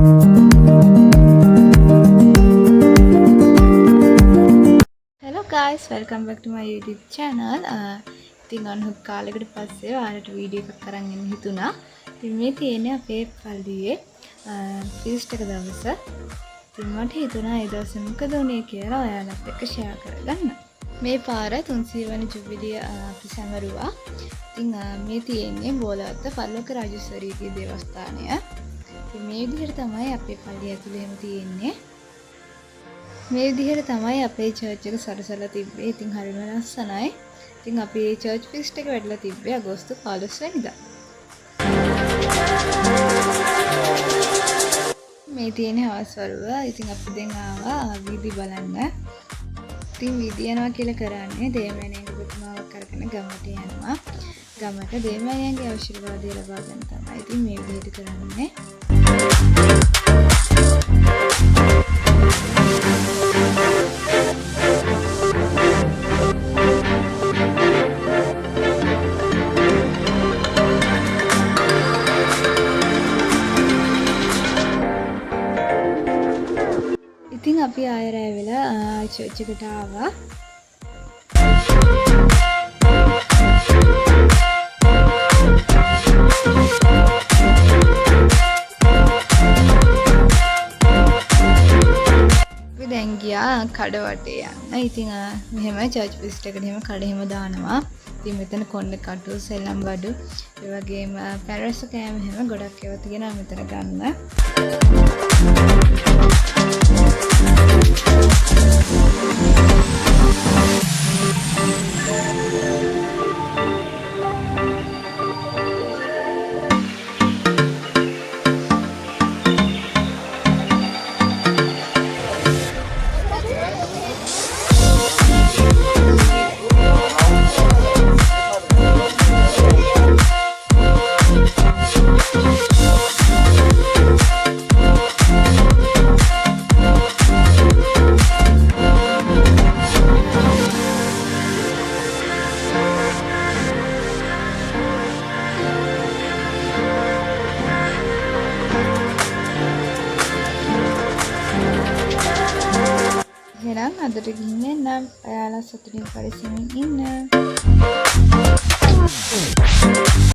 Hello guys, welcome back to my YouTube channel. ඉතින් අනුත් කාලයකට පස්සේ ඔයාලට වීඩියෝ එකක් අරන් එන්න හිතුණා. ඉතින් මේ තියෙන්නේ අපේ පල්ලියේ ෆීස්ට් එක දවස. ඉතින් මට හිතුණා ඒ දවසේ මොකද වුනේ කියලා ඔයාලත් එක්ක ෂෙයා කරගන්න. මේ පාර 300 වෙනි ජුබිලිය අපි සැමරුවා. ඉතින් මේ තියෙන්නේ බෝලවත්ත පල්ලෝක රාජේශ්වරීගේ දේවස්ථානය. ඉතින් මේ විදිහට තමයි අපේ පල්ලිය ඇතුළේ එහෙම තියෙන්නේ. මේ විදිහට තමයි අපේ චර්ච් එක සරසලා තිබ්බේ. ඉතින් හරිම ලස්සනයි. ඉතින් අපි චර්ච් ෆීස්ට් එක වැඩලා තිබ්බේ අගෝස්තු 15 වෙනිදා. මේ තියෙන හවස් වරුව. ඉතින් අපි දැන් ආවා වීදි බලන්න. ඉතින් වීදි යනවා කියලා කරන්නේ දේවයන්ගේ ප්‍රතිමාවක් අරගෙන ගමට යනවා. ගමට දේවයන්ගේ ආශිර්වාදය ලබා ගන්න තමයි. ඉතින් මේ විදිහට කරන්නේ. ඉතින් අපි ආයෙ රැ වෙලා චර්ච් එකට ආවා. අපි දැන් ගියා කඩ වටේ යන්න. ඉතින් මෙහෙම චර්ච් ෆීස්ට් එකට එහෙම කඩ එහෙම දානවා. ඉතින් මෙතන කොණ්ඩ කටු, සෙල්ලම් බඩු, ඒ වගේම පැරස් කෑම එහෙම ගොඩක් ඒවා තියෙනවා මෙතන ගන්න. එහෙනම් අදට ගිහින් එන්නම්. ඔයාලා සතුටින් පරිස්සමින් ඉන්න.